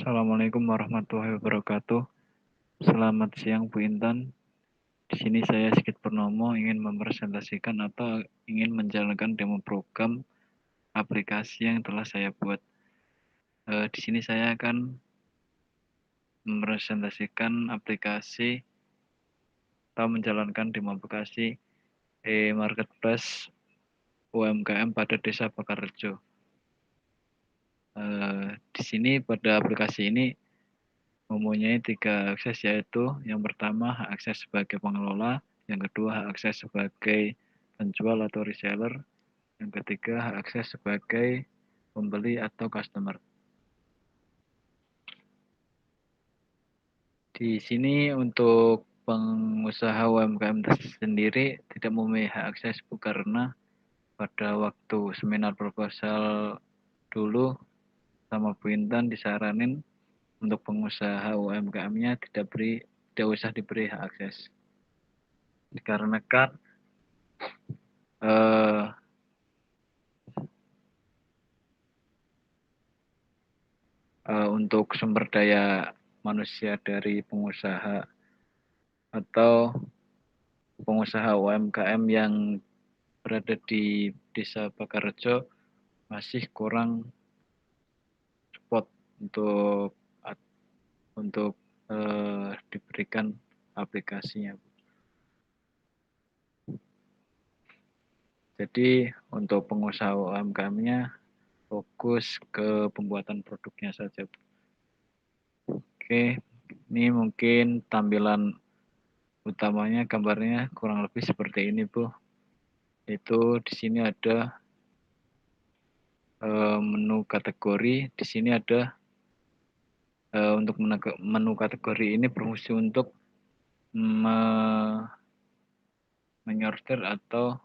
Assalamualaikum warahmatullahi wabarakatuh. Selamat siang Bu Intan. Di sini saya Sigit Purnomo ingin mempresentasikan atau ingin menjalankan demo program aplikasi yang telah saya buat. Di sini saya akan mempresentasikan aplikasi atau menjalankan demo aplikasi e-marketplace UMKM pada Desa Bakarrejo. Di sini pada aplikasi ini mempunyai 3 akses, yaitu yang pertama hak akses sebagai pengelola, yang kedua hak akses sebagai penjual atau reseller, yang ketiga hak akses sebagai pembeli atau customer. Di sini untuk pengusaha UMKM sendiri tidak mempunyai hak akses karena pada waktu seminar proposal dulu sama Bu Intan disaranin untuk pengusaha UMKM-nya tidak usah diberi hak akses. Dikarenakan untuk sumber daya manusia dari pengusaha atau pengusaha UMKM yang berada di Desa Bakarrejo masih kurang support untuk diberikan aplikasinya. Jadi untuk pengusaha UMKM-nya fokus ke pembuatan produknya saja. Oke, ini mungkin tampilan utamanya gambarnya kurang lebih seperti ini, Bu. Itu di sini ada menu kategori. Di sini ada untuk menu kategori ini berfungsi untuk menyortir atau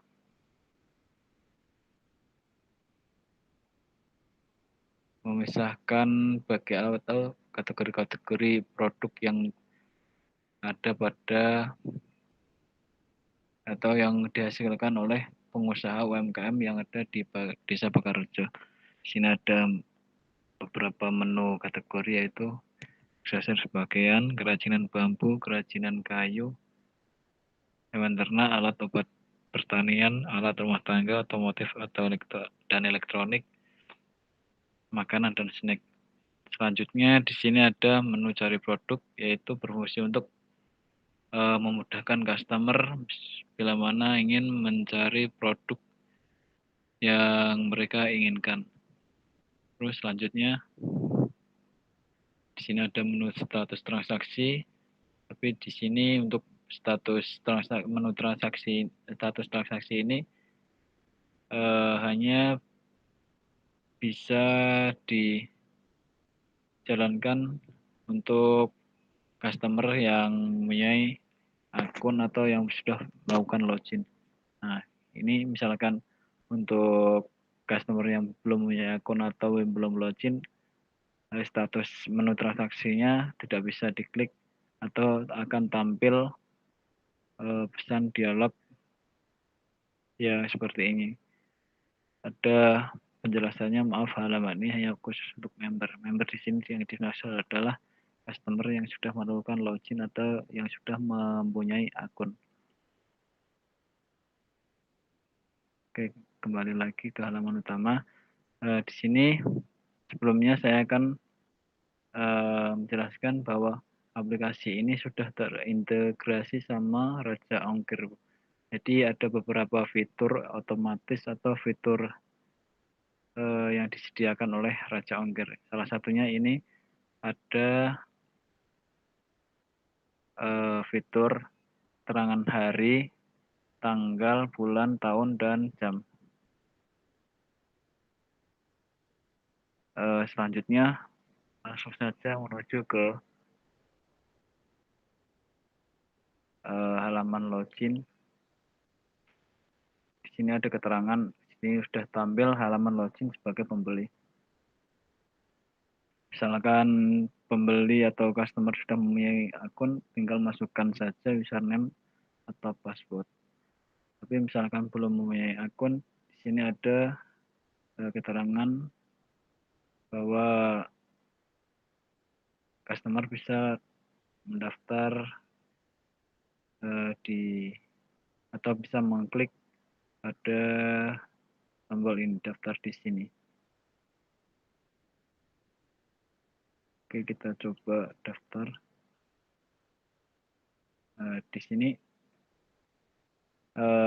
memisahkan bagi atau kategori-kategori produk yang ada pada atau yang dihasilkan oleh pengusaha UMKM yang ada di Desa Bakarrejo. Di sini ada beberapa menu kategori, yaitu aksesoris pakaian, kerajinan bambu, kerajinan kayu, hewan ternak, alat obat pertanian, alat rumah tangga, otomotif dan elektronik, makanan dan snack. Selanjutnya di sini ada menu cari produk, yaitu berfungsi untuk memudahkan customer bila mana ingin mencari produk yang mereka inginkan. Terus selanjutnya di sini ada menu status transaksi, tapi di sini untuk menu status transaksi ini hanya bisa dijalankan untuk customer yang mempunyai akun atau yang sudah melakukan login. Nah, ini misalkan untuk customer yang belum punya akun atau yang belum login, status menu transaksinya tidak bisa diklik atau akan tampil pesan dialog ya seperti ini. Ada penjelasannya, maaf halaman ini hanya khusus untuk member. Member di sini yang dimaksud adalah customer yang sudah melakukan login atau yang sudah mempunyai akun. Oke, kembali lagi ke halaman utama. Di sini sebelumnya saya akan menjelaskan bahwa aplikasi ini sudah terintegrasi sama Raja Ongkir. Jadi ada beberapa fitur otomatis atau fitur yang disediakan oleh Raja Ongkir. Salah satunya ini ada fitur terangan hari, tanggal, bulan, tahun, dan jam. Selanjutnya langsung saja menuju ke halaman login. Di sini ada keterangan, di sini sudah tampil halaman login sebagai pembeli. Misalkan pembeli atau customer sudah mempunyai akun, tinggal masukkan saja username atau password. Tapi misalkan belum mempunyai akun, di sini ada keterangan bahwa customer bisa mendaftar atau bisa mengklik pada tombol ini, daftar di sini. Oke, kita coba daftar. Di sini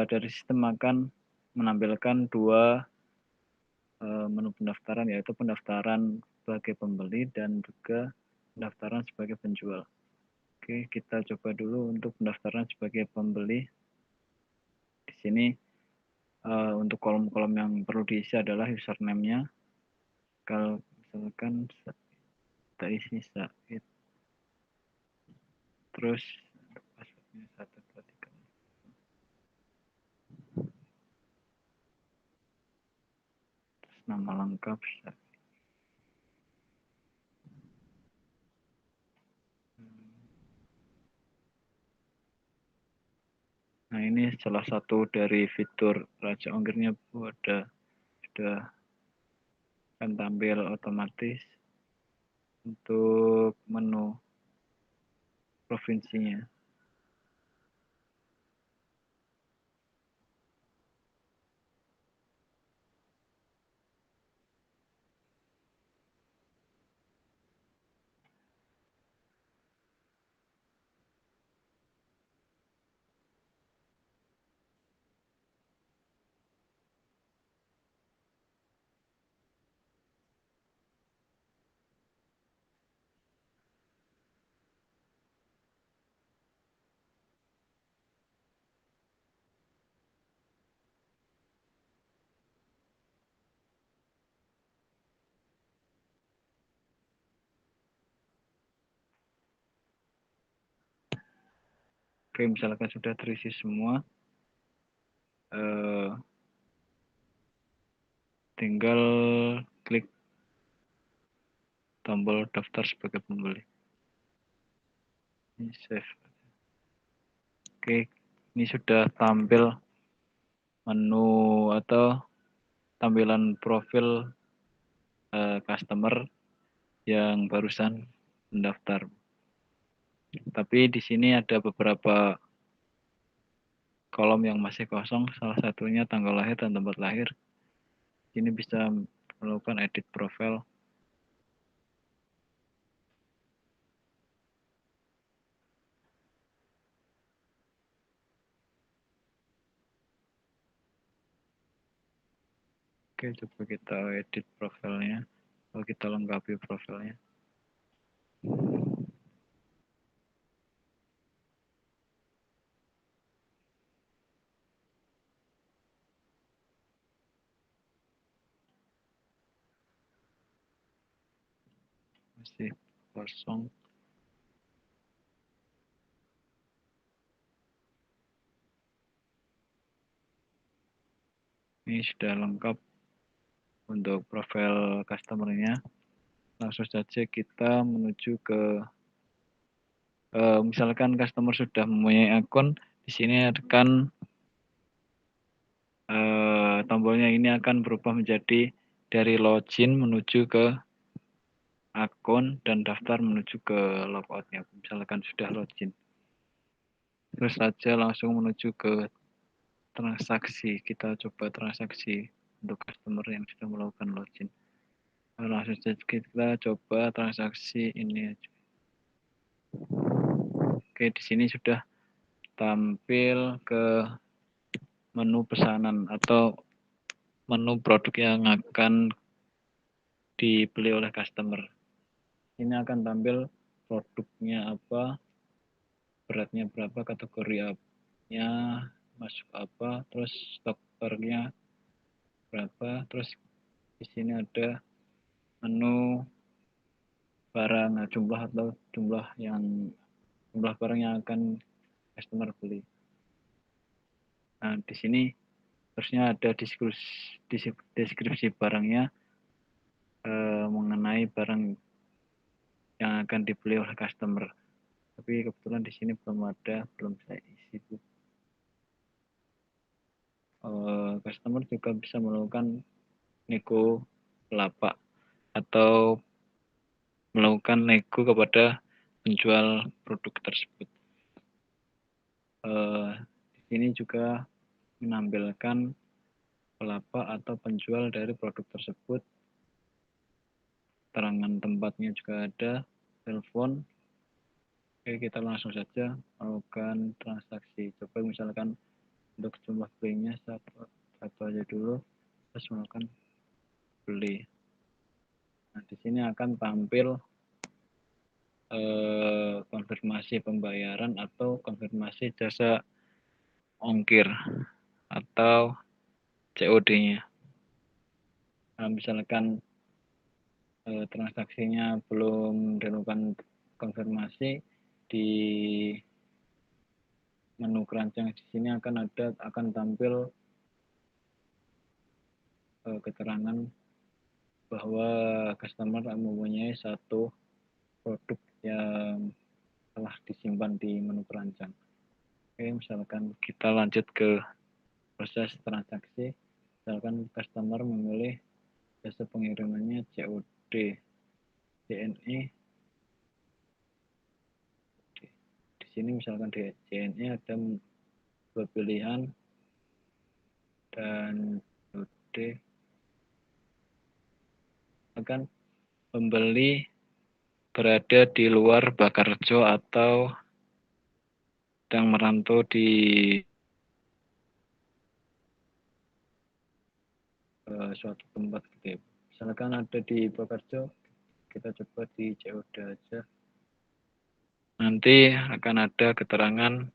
dari sistem akan menampilkan dua menu pendaftaran, yaitu pendaftaran sebagai pembeli dan juga pendaftaran sebagai penjual. Oke, kita coba dulu untuk pendaftaran sebagai pembeli. Di sini untuk kolom-kolom yang perlu diisi adalah username-nya. Kalau misalkan kita isi Said, terus passwordnya 123, terus nama lengkap Said. Nah, ini salah satu dari fitur Raja Ongkirnya, Bu. Sudah akan tampil otomatis untuk menu provinsinya. Oke, misalkan sudah terisi semua, tinggal klik tombol daftar sebagai pembeli. Ini save. Oke, ini sudah tampil menu atau tampilan profil customer yang barusan mendaftar. Tapi di sini ada beberapa kolom yang masih kosong, salah satunya tanggal lahir dan tempat lahir. Ini bisa melakukan edit profil. Oke, coba kita edit profilnya. Kalau kita lengkapi profilnya. Masih kosong. Ini sudah lengkap untuk profil customer-nya. Langsung saja kita menuju ke misalkan customer sudah mempunyai akun, di sini akan tombolnya ini akan berubah menjadi dari login menuju ke akun dan daftar menuju ke logoutnya. Misalkan sudah login, terus saja langsung menuju ke transaksi. Kita coba transaksi untuk customer yang sudah melakukan login. Langsung saja kita coba transaksi ini aja. Oke, di sini sudah tampil ke menu pesanan atau menu produk yang akan dibeli oleh customer. Ini akan tampil produknya apa, beratnya berapa, kategori apa, masuk apa, terus stoknya berapa, terus di sini ada menu barang, jumlah atau jumlah barang yang akan customer beli. Nah, di sini terusnya ada deskripsi barangnya, mengenai barang yang akan dibeli oleh customer. Tapi kebetulan di sini belum saya isi. Customer juga bisa melakukan nego lapak atau melakukan nego kepada penjual produk tersebut. Di sini juga menampilkan pelapa atau penjual dari produk tersebut. Keterangan tempatnya juga ada, telepon. Oke, kita langsung saja melakukan transaksi. Coba misalkan untuk jumlah belinya satu aja dulu, terus melakukan beli. Nah, di sini akan tampil konfirmasi pembayaran atau konfirmasi jasa ongkir atau COD-nya. Nah, misalkan transaksinya belum dilakukan konfirmasi, di menu keranjang di sini akan tampil keterangan bahwa customer mempunyai satu produk yang telah disimpan di menu keranjang. Oke, misalkan kita lanjut ke proses transaksi. Misalkan customer memilih jasa pengirimannya COD, JNE. Di sini misalkan di JNE ada dua pilihan dan COD. Akan pembeli berada di luar Bakarjo atau sedang merantau di suatu tempat gitu ya. Misalkan ada di Bakarjo, kita coba di COD aja. Nanti akan ada keterangan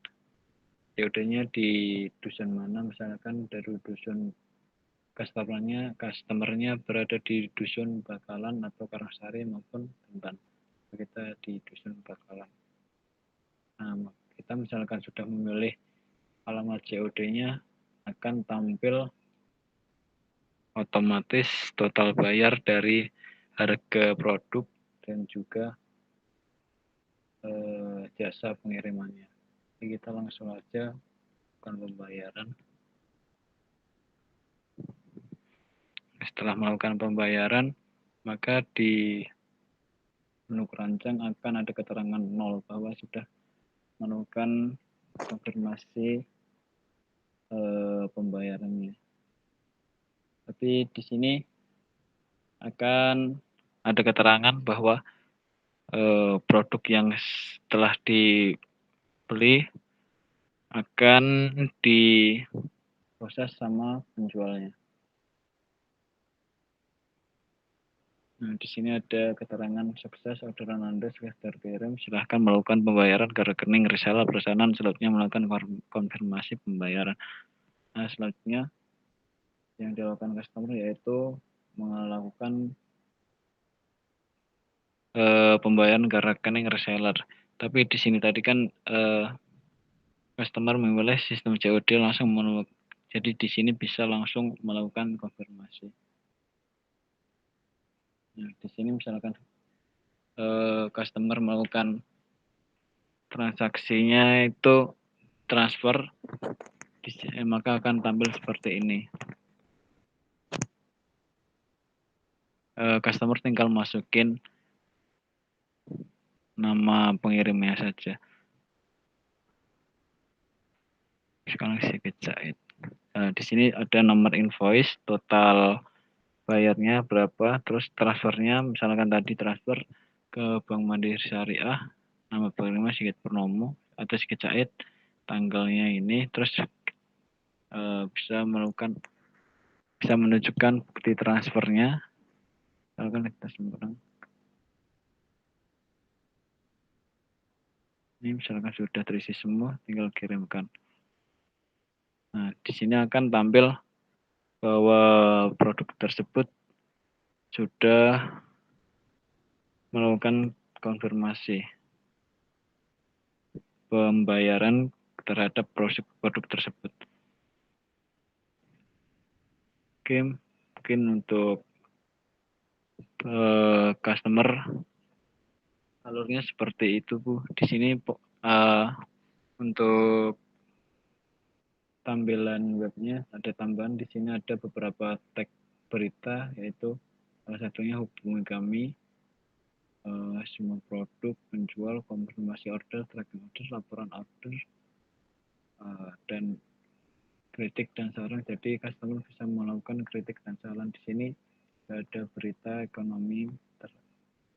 COD-nya di dusun mana, misalkan dari dusun customernya berada di dusun Bakalan atau Karangsari maupun Bentan. Kita di dusun Bakalan. Nah, kita misalkan sudah memilih alamat COD-nya, akan tampil otomatis total bayar dari harga produk dan juga jasa pengirimannya. Jadi kita langsung aja melakukan pembayaran. Setelah melakukan pembayaran, maka di menu keranjang akan ada keterangan 0 bahwa sudah melakukan konfirmasi pembayarannya. Tapi di sini akan ada keterangan bahwa produk yang telah dibeli akan diproses sama penjualnya. Nah, di sini ada keterangan sukses orderan Anda sudah terkirim. Silahkan melakukan pembayaran ke rekening reseller pesanan. Selanjutnya melakukan konfirmasi pembayaran. Nah, selanjutnya yang dilakukan customer yaitu melakukan pembayaran ke rekening reseller. Tapi di sini tadi kan customer memilih sistem COD langsung jadi di sini bisa langsung melakukan konfirmasi. Nah, di sini misalkan customer melakukan transaksinya itu transfer, maka akan tampil seperti ini. Customer tinggal masukin nama pengirimnya saja. Sekarang Sigit Said. Di sini ada nomor invoice, total bayarnya berapa, terus transfernya, misalkan tadi transfer ke Bank Mandiri Syariah, nama pengirimnya Sigit Purnomo atau Sigit Said, tanggalnya ini, terus bisa menunjukkan bukti transfernya. Misalkan kita sembarang. Ini misalkan sudah terisi semua, tinggal kirimkan. Nah, di sini akan tampil bahwa produk tersebut sudah melakukan konfirmasi pembayaran terhadap produk tersebut. Oke, mungkin untuk customer alurnya seperti itu, Bu. Di sini untuk tampilan webnya ada tambahan. Di sini ada beberapa tag berita, yaitu salah satunya hubungi kami. semua produk, penjual, konfirmasi order, tracking order, laporan order, dan kritik dan saran. Jadi customer bisa melakukan kritik dan saran. Di sini ada berita ekonomi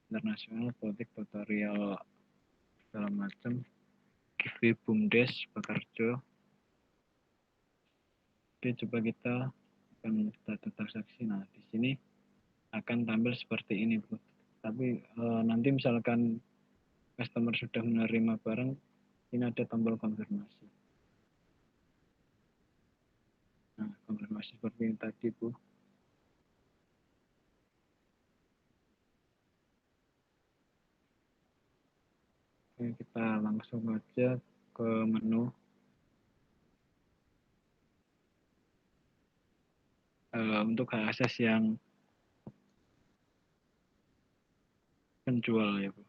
internasional, politik, tutorial segala macam. Giveaway, BUMDes, Bakarjo. Oke, coba kita akan data transaksi. Nah, di sini akan tampil seperti ini, Bu. Tapi nanti misalkan customer sudah menerima barang, ini ada tombol konfirmasi. Nah, konfirmasi seperti yang tadi, Bu. Oke, kita langsung aja ke menu. Untuk hak akses yang penjual ya, Bu.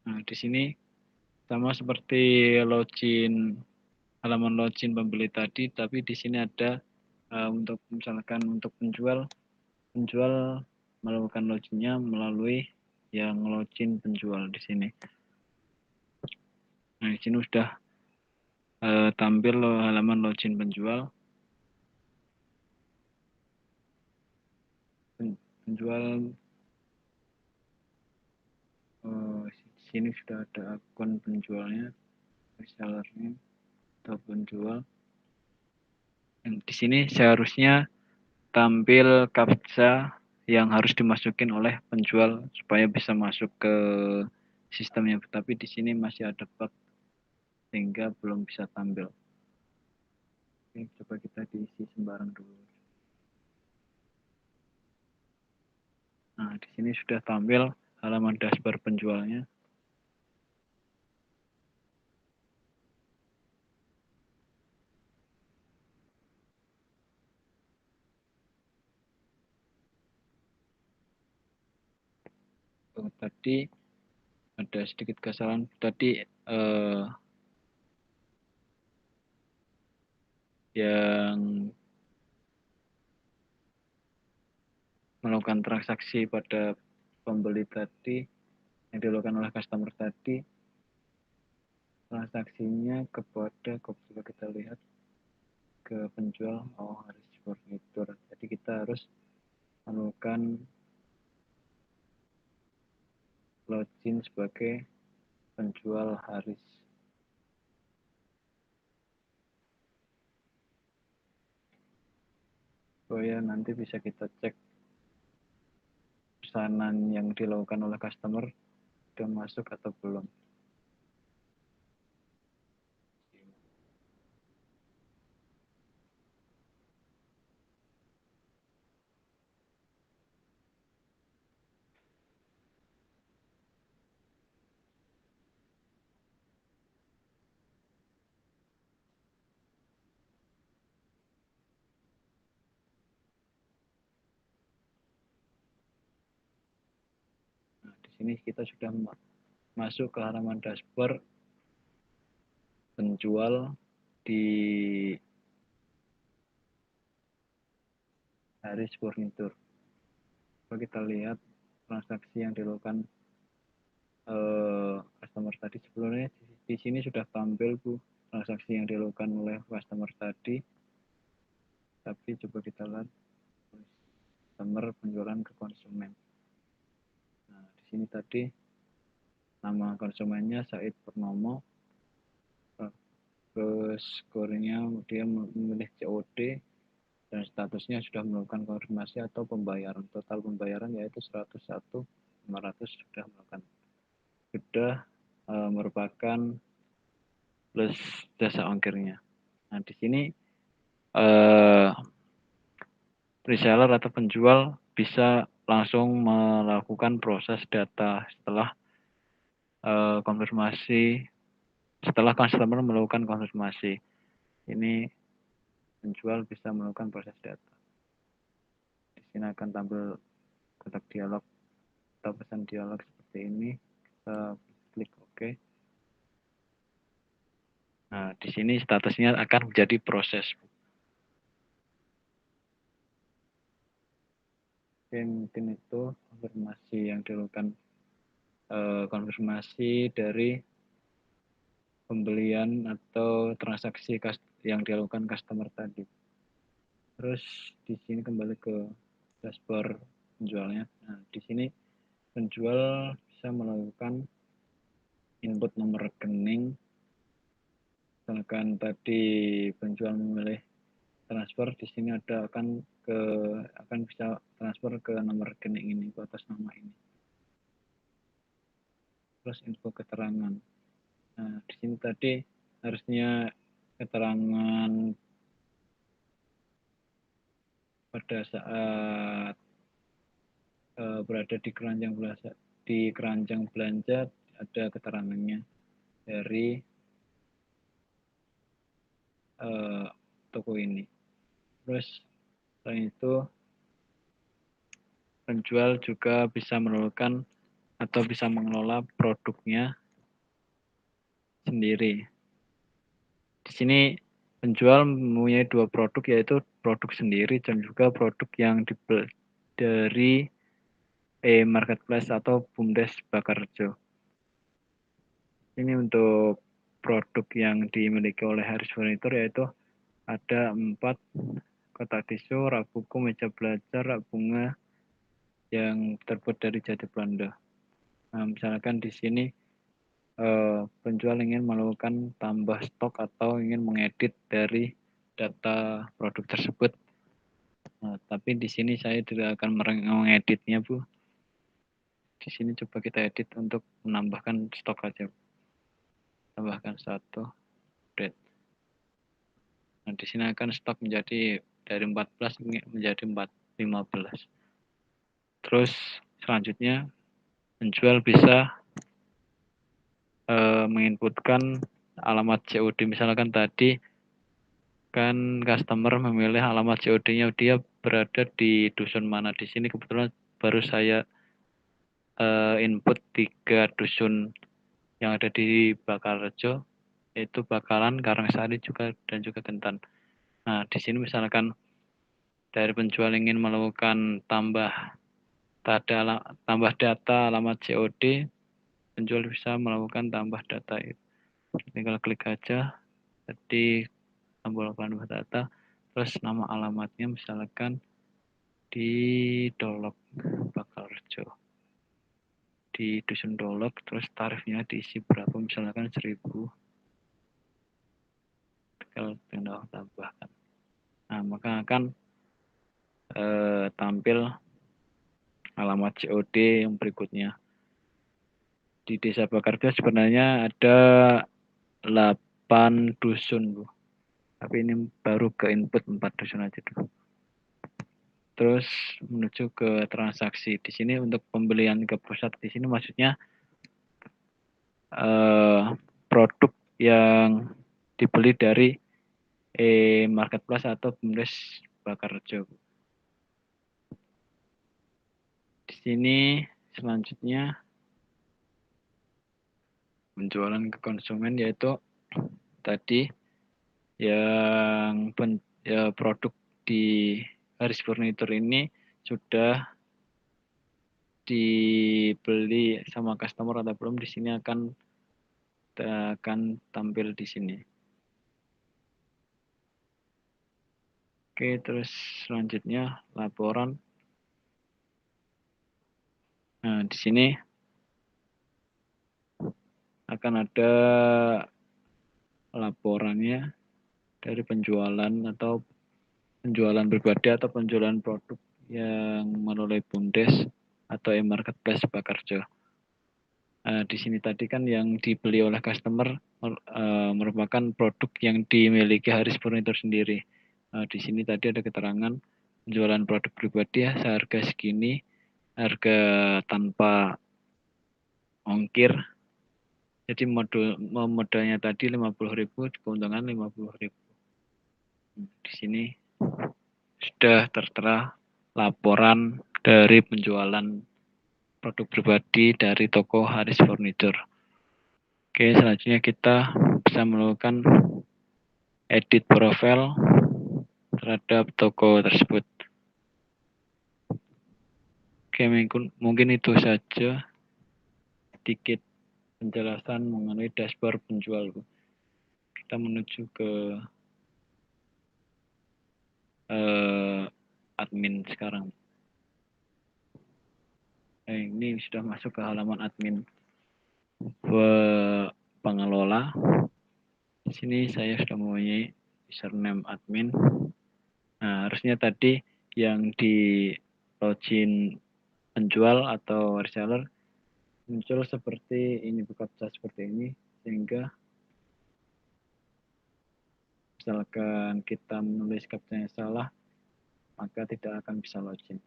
Nah, di sini sama seperti login halaman login pembeli tadi, tapi di sini ada untuk misalkan untuk penjual melakukan loginnya melalui yang login penjual di sini. Nah, di sini sudah tampil halaman login penjual. Penjual di sini sudah ada akun penjualnya, resellernya atau penjual. Dan di sini seharusnya tampil captcha yang harus dimasukin oleh penjual supaya bisa masuk ke sistemnya. Tapi di sini masih ada bug sehingga belum bisa tampil. Oke, coba kita diisi sembarang dulu. Nah, di sini sudah tampil halaman dashboard penjualnya. Tadi ada sedikit kesalahan. Tadi yang melakukan transaksi pada pembeli tadi, yang dilakukan oleh customer tadi, transaksinya kepada, coba kita lihat, ke penjual, harus furnitur. Jadi kita harus melakukan login sebagai penjual Haris. Supaya nanti bisa kita cek pesanan yang dilakukan oleh customer sudah masuk atau belum. Nah, di sini kita sudah masuk ke halaman dashboard penjual di Haris Furnitur. Coba kita lihat transaksi yang dilakukan customer tadi. Sebelumnya di sini sudah tampil, Bu, transaksi yang dilakukan oleh customer tadi. Tapi coba kita lihat customer penjualan ke konsumen. Nah, di sini tadi nama konsumennya Said Purnomo. Terus skornya dia memilih COD dan statusnya sudah melakukan konfirmasi atau pembayaran. Total pembayaran yaitu 101.500 sudah melakukan. Sudah merupakan plus jasa ongkirnya. Nah, di sini reseller atau penjual bisa langsung melakukan proses data setelah konfirmasi, setelah customer melakukan konfirmasi. Ini penjual bisa melakukan proses data. Di sini akan tampil kotak dialog atau pesan dialog seperti ini. Kita klik OK. Nah, di sini statusnya akan menjadi proses. Mungkin itu konfirmasi yang dilakukan, konfirmasi dari pembelian atau transaksi yang dilakukan customer tadi. Terus di sini kembali ke dashboard penjualnya. Nah, di sini penjual bisa melakukan input nomor rekening. Misalkan tadi penjual memilih transfer, di sini akan bisa transfer ke nomor rekening ini, ke atas nama ini. Terus info keterangan. Nah, di sini tadi harusnya keterangan pada saat berada di keranjang belanja ada keterangannya dari toko ini. Terus selain itu penjual juga bisa menentukan atau bisa mengelola produknya sendiri. Di sini penjual mempunyai 2 produk, yaitu produk sendiri dan juga produk yang dari marketplace atau BUMDes Bakarjo. Ini untuk produk yang dimiliki oleh Haris Furniture, yaitu ada 4 kotak tisu, rak buku, meja belajar, rak bunga yang terbuat dari jati Belanda. Nah, misalkan di sini penjual ingin melakukan tambah stok atau ingin mengedit dari data produk tersebut. Nah, tapi di sini saya tidak akan mengeditnya, Bu. Di sini coba kita edit untuk menambahkan stok aja. Tambahkan 1, update. Nah, di sini akan stok menjadi dari 14 menjadi 15. Terus selanjutnya penjual bisa menginputkan alamat COD. Misalkan tadi kan customer memilih alamat COD-nya dia berada di dusun mana. Di sini kebetulan baru saya input 3 dusun yang ada di Bakarjo, yaitu Bakalan, Karangsari juga dan juga Kentan. Nah, di sini misalkan dari penjual ingin melakukan tambah data alamat COD, penjual bisa melakukan tambah data itu. Tinggal klik aja di tombol tambah data, terus nama alamatnya misalkan di Dolok Bakarjo, di Dusun Dolok, terus tarifnya diisi berapa, misalkan 1.000, tinggal tambahkan. Nah, maka akan tampil alamat COD yang berikutnya. Di Desa Bakarjo sebenarnya ada 8 dusun, Bu. Tapi ini baru ke input 4 dusun aja dulu. Terus menuju ke transaksi. Di sini untuk pembelian ke pusat, di sini maksudnya produk yang dibeli dari marketplace atau BUMDes Bakarjo. Di sini selanjutnya penjualan ke konsumen, yaitu tadi yang produk di Haris Furniture ini sudah dibeli sama customer atau belum, di sini akan tampil di sini. Oke, terus selanjutnya laporan. Nah, di sini akan ada laporannya dari penjualan atau penjualan pribadi atau penjualan produk yang melalui BUMDes atau e-marketplace Bakarjo. Di sini tadi kan yang dibeli oleh customer merupakan produk yang dimiliki Haris Furniture sendiri. Di sini tadi ada keterangan penjualan produk pribadi ya, seharga segini, harga tanpa ongkir. Jadi modalnya tadi 50.000, keuntungan 50.000. Di sini sudah tertera laporan dari penjualan produk pribadi dari toko Haris Furniture. Oke, selanjutnya kita bisa melakukan edit profil terhadap toko tersebut. Oke, mungkin itu saja sedikit penjelasan mengenai dashboard penjual. Kita menuju ke admin sekarang. Ini sudah masuk ke halaman admin pengelola. Di sini saya sudah mempunyai username admin. Nah, harusnya tadi yang di login penjual atau reseller muncul seperti ini, buka captcha seperti ini, sehingga misalkan kita menulis captcha yang salah, maka tidak akan bisa login.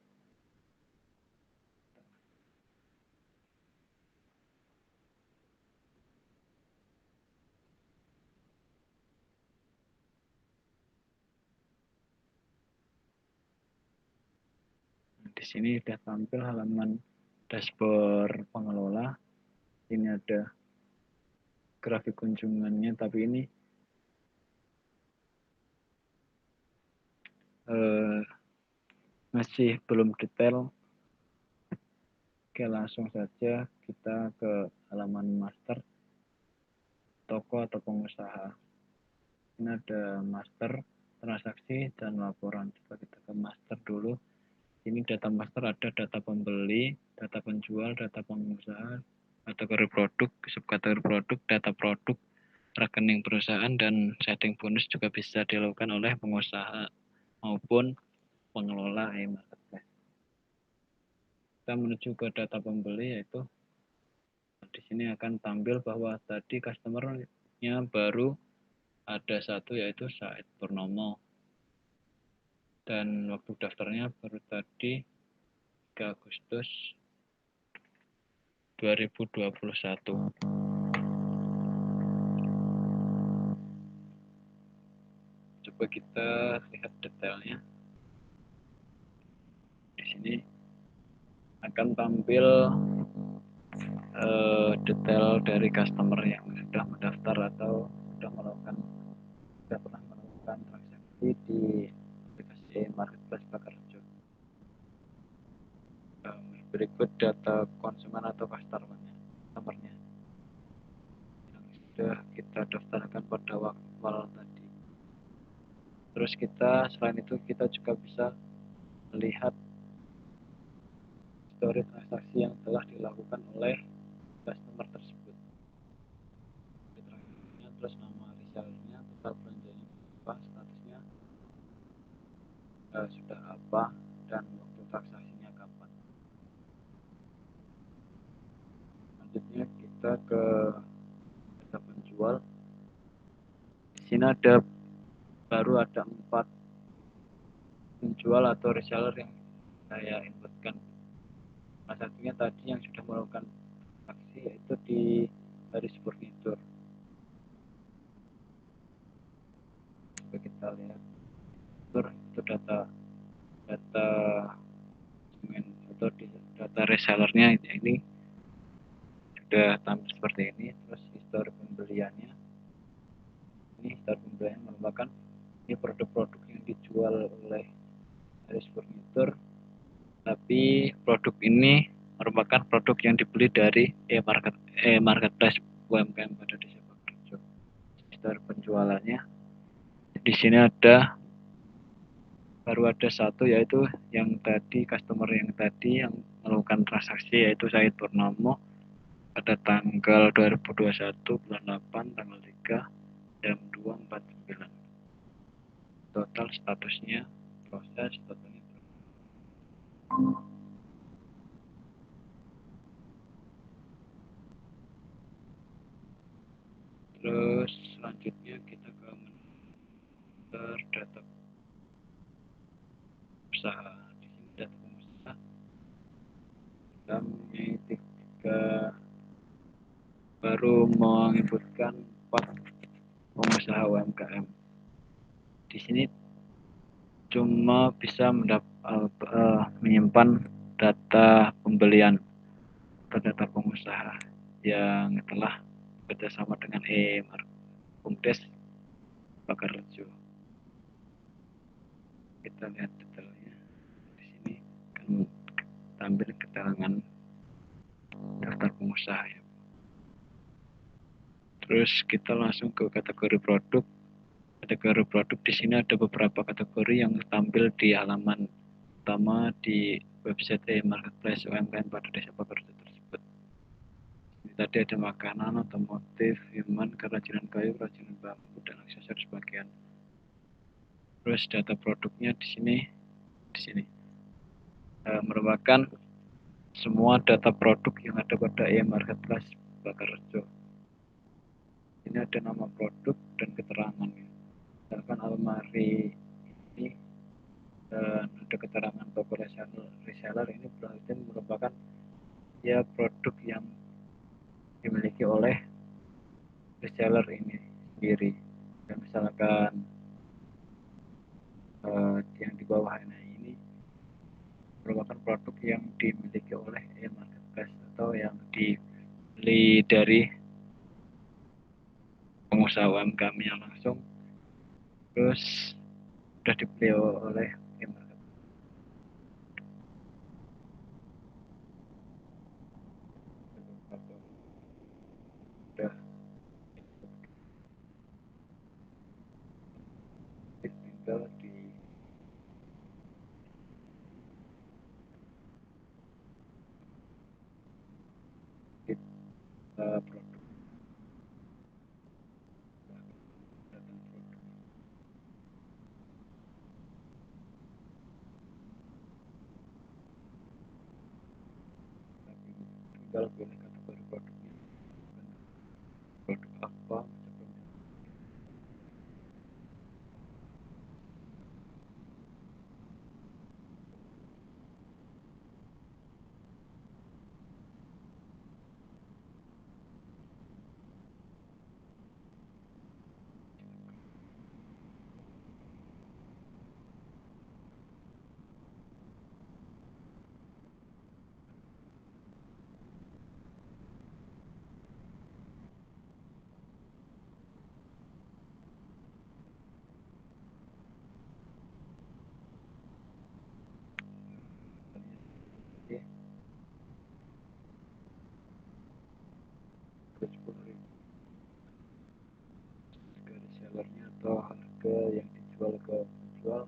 Di sini sudah tampil halaman dashboard pengelola. Ini ada grafik kunjungannya, tapi ini masih belum detail. Oke, langsung saja kita ke halaman master toko atau pengusaha. Ini ada master, transaksi, dan laporan. Coba kita ke master dulu. Ini data master, ada data pembeli, data penjual, data pengusaha, kategori produk, subkategori produk, data produk, rekening perusahaan, dan setting bonus juga bisa dilakukan oleh pengusaha maupun pengelola e-marketplace. Kita menuju ke data pembeli, yaitu di sini akan tampil bahwa tadi customer-nya baru ada satu, yaitu Said Purnomo. Dan waktu daftarnya baru tadi 3 Agustus 2021. Coba kita lihat detailnya. Di sini akan tampil detail dari customer yang sudah mendaftar atau sudah pernah melakukan transaksi di aplikasi marketplace Bakarjo. Berikut data konsumen atau customer-nya yang sudah kita daftarkan pada awal tadi. Terus selain itu kita juga bisa melihat histori transaksi yang telah dilakukan oleh customer tersebut. Terus nama resellernya, total belanjanya apa, statusnya sudah apa, dan waktu transaksinya kapan. Selanjutnya kita ke data penjual. Di sini baru ada 4 penjual atau reseller yang saya inputkan. Salah satunya tadi yang sudah melakukan transaksi, yaitu di Haris Furniture. Coba kita lihat itu data atau di data resellernya ini sudah tampil seperti ini. Terus histori pembeliannya, ini histori pembelian merupakan ini produk-produk yang dijual oleh Haris Furniture, tapi produk ini merupakan produk yang dibeli dari e-marketplace UMKM pada Desa Bakarjo. Histori penjualannya di sini baru ada satu, yaitu yang tadi customer yang melakukan transaksi, yaitu Said Purnomo pada tanggal 2021 bulan 8 tanggal 3 jam 2.49. Total statusnya proses, totalnya terus selanjutnya kita ke data usaha. Di sini data pengusaha kita memiliki baru menginputkan 4 pengusaha UMKM. Di sini cuma bisa menyimpan data pembelian atau data pengusaha yang telah bekerjasama dengan BUMDes Bakarjo. Kita lihat detailnya. Di sini akan tampil kalangan daftar pengusaha ya. Terus kita langsung ke kategori produk. Kategori produk di sini ada beberapa kategori yang tampil di halaman utama di website marketplace UMKM pada Desa Pekerja tersebut. Ini tadi ada makanan, otomotif, human, kerajinan kayu, kerajinan bambu, dan aksesoris bagian. Terus data produknya di sini merupakan semua data produk yang ada pada marketplace Bakarjo. Ini ada nama produk dan keterangannya. Misalkan almari ini ada keterangan toko reseller ini berarti merupakan ya produk yang dimiliki oleh reseller ini sendiri. Dan misalkan yang di bawah ini merupakan produk yang dimiliki oleh marketplace atau yang dibeli dari pengusaha UMKM yang langsung, terus sudah dibeli oleh marketplace. Sudah tinggal di produk. Tinggal pilih kategori produknya, produk apa, harga resellernya atau harga yang dijual ke penjual.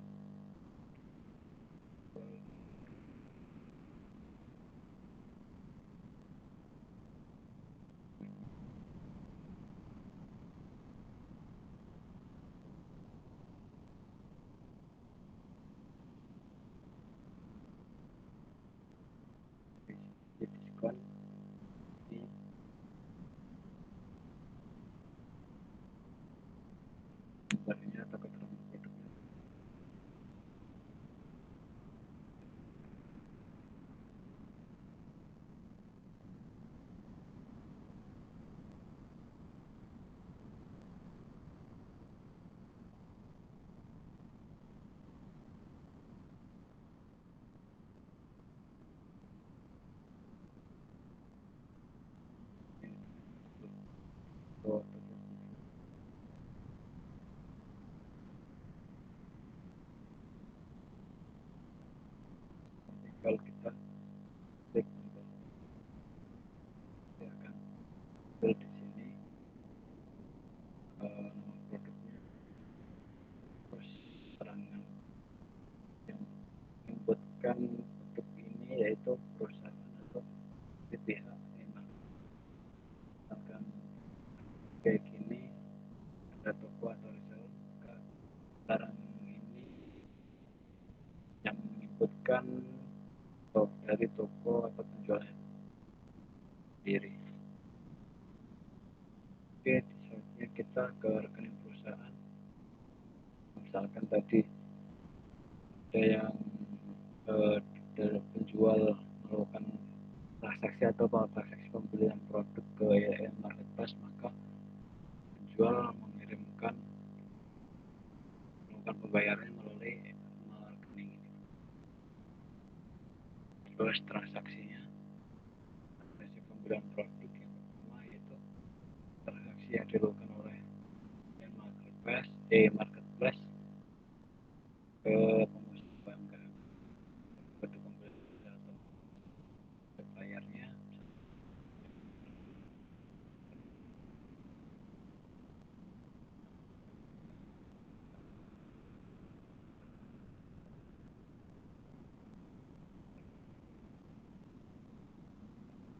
Diskon di gambarnya atau keterangan produknya. Oh, tinggal kita klik untuk ya kan di sini nama produknya, terus keterangan yang menyebutkan produk ini yaitu perusahaan atau pihak memang. Misalkan kayak gini ada toko atau reseller, maka barang ini yang menyebutkan dari toko atau penjualnya sendiri. Oke, selanjutnya kita ke rekening perusahaan. Misalkan tadi ada yang dari penjual melakukan transaksi atau transaksi pembelian produk ke marketplace, maka penjual mengirimkan melakukan pembayarannya melalui rekening ini. Terus transaksinya, transaksi pembelian produk yang pertama yaitu transaksi yang dilakukan oleh marketplace ke pengusaha UMKM, produk pembelian atau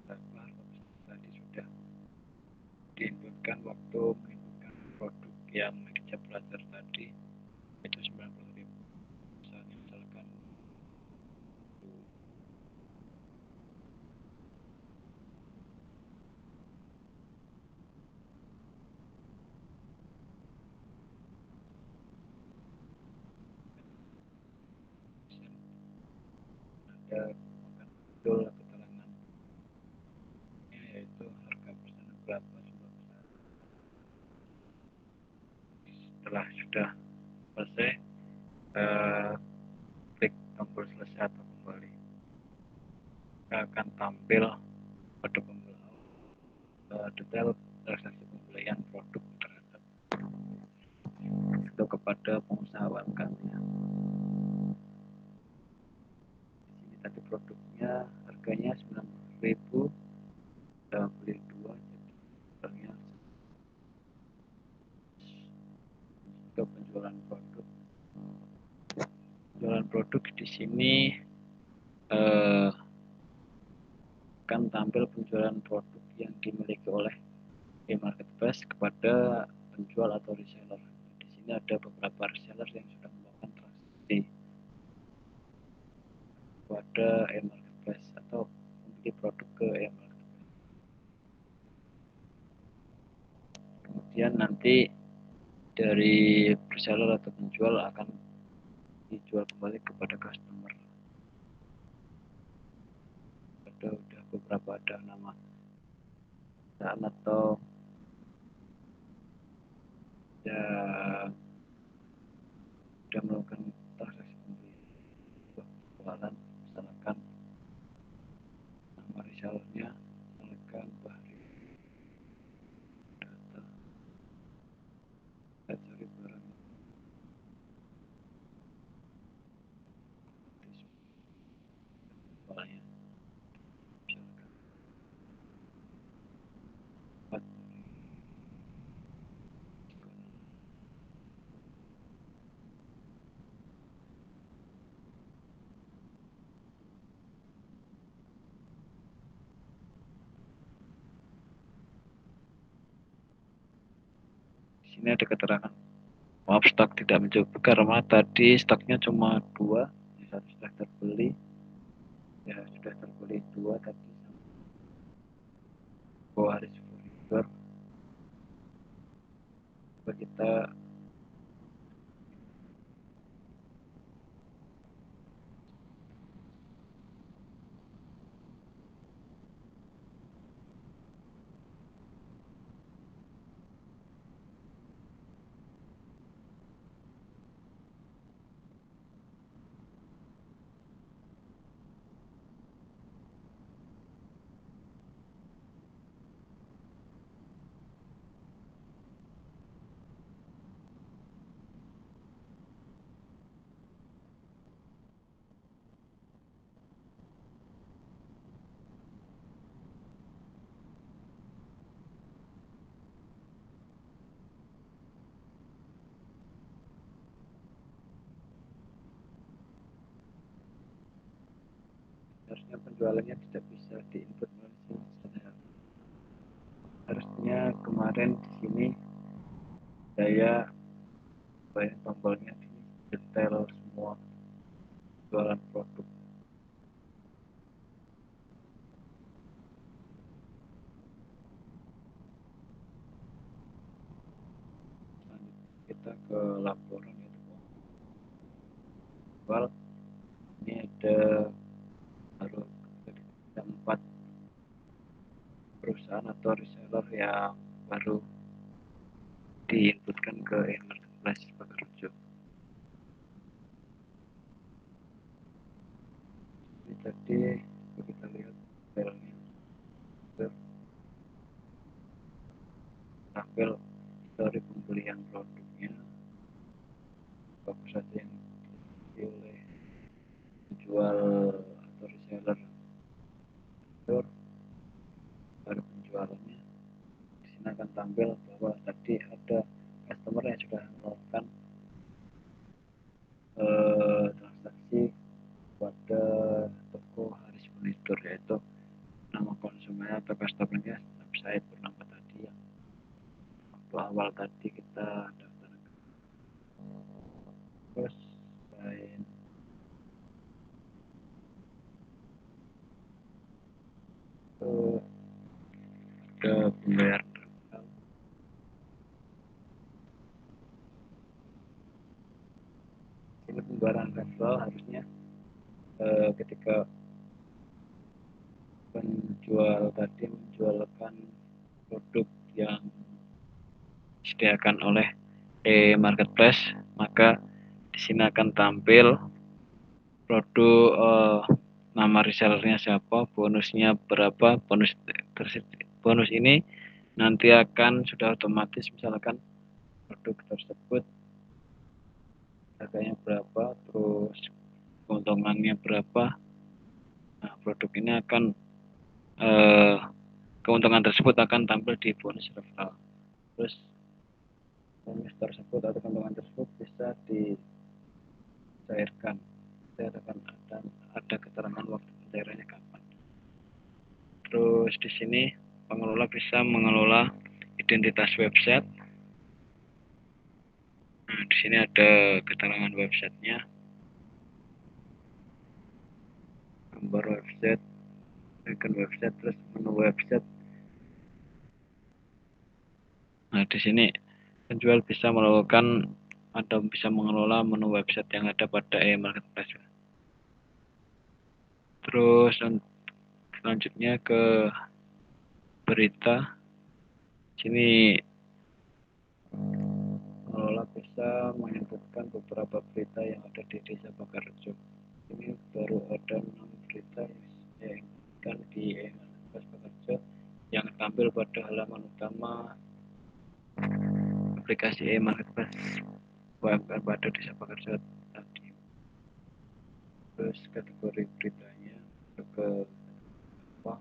sellernya tadi sudah diinputkan waktu menginputkan produk yang kita belajar tadi itu 90.000. Misalkan ada betul keterangan yaitu harga pesanan berapa setelah sudah selesai klik tombol selesai atau kembali, akan tampil pada pembelian detail transaksi pembelian produk terhadap itu kepada pengusaha UMKM-nya. Ini tadi produknya harganya 90.000, kita beli 2 jadi ke penjualan produk. Penjualan produk di sini akan tampil penjualan produk yang dimiliki oleh e-marketplace kepada penjual atau reseller. Di sini ada beberapa reseller yang sudah melakukan transaksi kepada e-marketplace atau membeli produk ke e-marketplace. Kemudian nanti dari reseller atau penjual akan dijual kembali kepada customer. Udah beberapa ada nama perusahaan atau ya sudah melakukan transaksi penjualan, misalkan nama resellernya misalkan Bahri data, kita cari barang jualnya misalkan 4. Di sini ada keterangan maaf stok tidak mencukupi karena tadi stoknya cuma 2, satu sudah terbeli, ya sudah terbeli 2 tadi sampai hari libur. Kita harusnya penjualannya tidak bisa diinput melalui sini. Harusnya kemarin di sini saya bayar tombolnya di detail semua jualan produk. Kita ke laporan itu jual, ini ada baru 4 perusahaan atau reseller yang baru diinputkan ke e-marketplace sebagai rujuk. Ini tadi kita lihat filenya tampil histori pembelian produknya, apa saja yang dibeli oleh penjual atau reseller. prosedur, yaitu nama konsumen atau customer-nya website Purnama tadi yang waktu awal tadi kita daftarkan. Terus selain itu ada pembayaran referral. Ini pembayaran referral harusnya ketika penjual tadi menjualkan produk yang disediakan oleh e-marketplace, maka di sini akan tampil produk, nama resellernya siapa, bonusnya berapa, bonus ini nanti akan sudah otomatis misalkan produk tersebut harganya berapa, terus keuntungannya berapa. Nah, produk ini akan keuntungan tersebut akan tampil di bonus referral. Terus bonus tersebut atau keuntungan tersebut bisa dicairkan. Ada keterangan waktu pencairannya kapan. Terus di sini pengelola bisa mengelola identitas website. Nah, di sini ada keterangan websitenya, gambar website, icon website, terus menu website. Nah, di sini penjual bisa melakukan atau bisa mengelola menu website yang ada pada e-marketplace. Terus selanjutnya ke berita. Sini pengelola bisa menyebutkan beberapa berita yang ada di Desa Bakarrejo. Ini baru ada 6 berita yang akan di e-marketplace Bakarrejo yang tampil pada halaman utama aplikasi e-marketplace UMKM pada Desa Bakarrejo tadi. Terus kategori beritanya ke apa?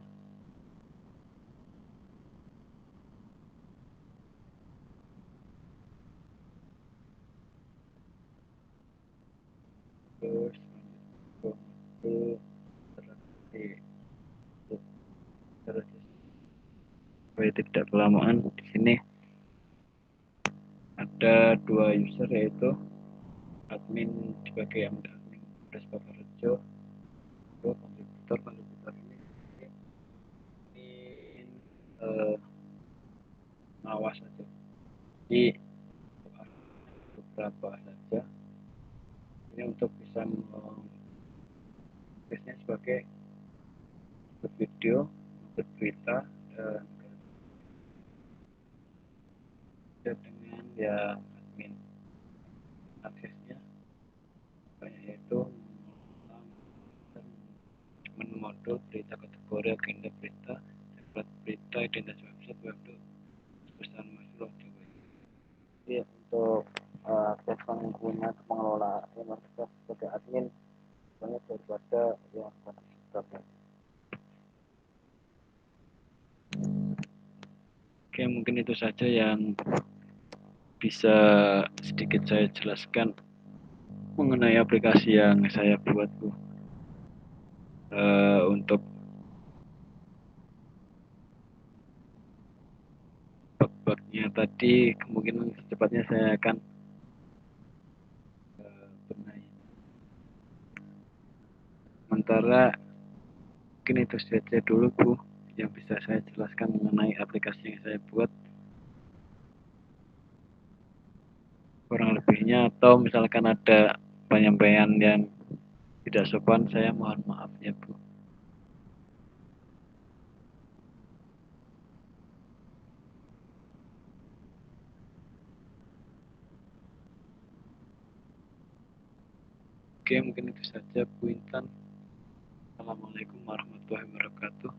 Terus itu terus supaya tidak kelamaan, di sini ada 2 user, yaitu admin sebagai admin Polres Bakarrejo, itu kontributor ini awas saja di beberapa saja. Ini untuk bisa tulisnya sebagai video, berberita, dan dengan yang admin aksesnya yaitu menu modul berita, kategori, agenda berita, template berita, identitas website, website, pesan masuk, jadi untuk akses pengguna pengelola e-marketplace sebagai admin banyak daripada yang kontributor. Oke, mungkin itu saja yang bisa sedikit saya jelaskan mengenai aplikasi yang saya buat, Bu. Untuk bug-bugnya tadi kemungkinan secepatnya saya akan benahi. Sementara mungkin itu saja dulu, Bu, yang bisa saya jelaskan mengenai aplikasi yang saya buat. Kurang lebihnya atau misalkan ada penyampaian yang tidak sopan, saya mohon maaf ya, Bu. Oke, mungkin itu saja, Bu Intan. Assalamualaikum warahmatullahi wabarakatuh.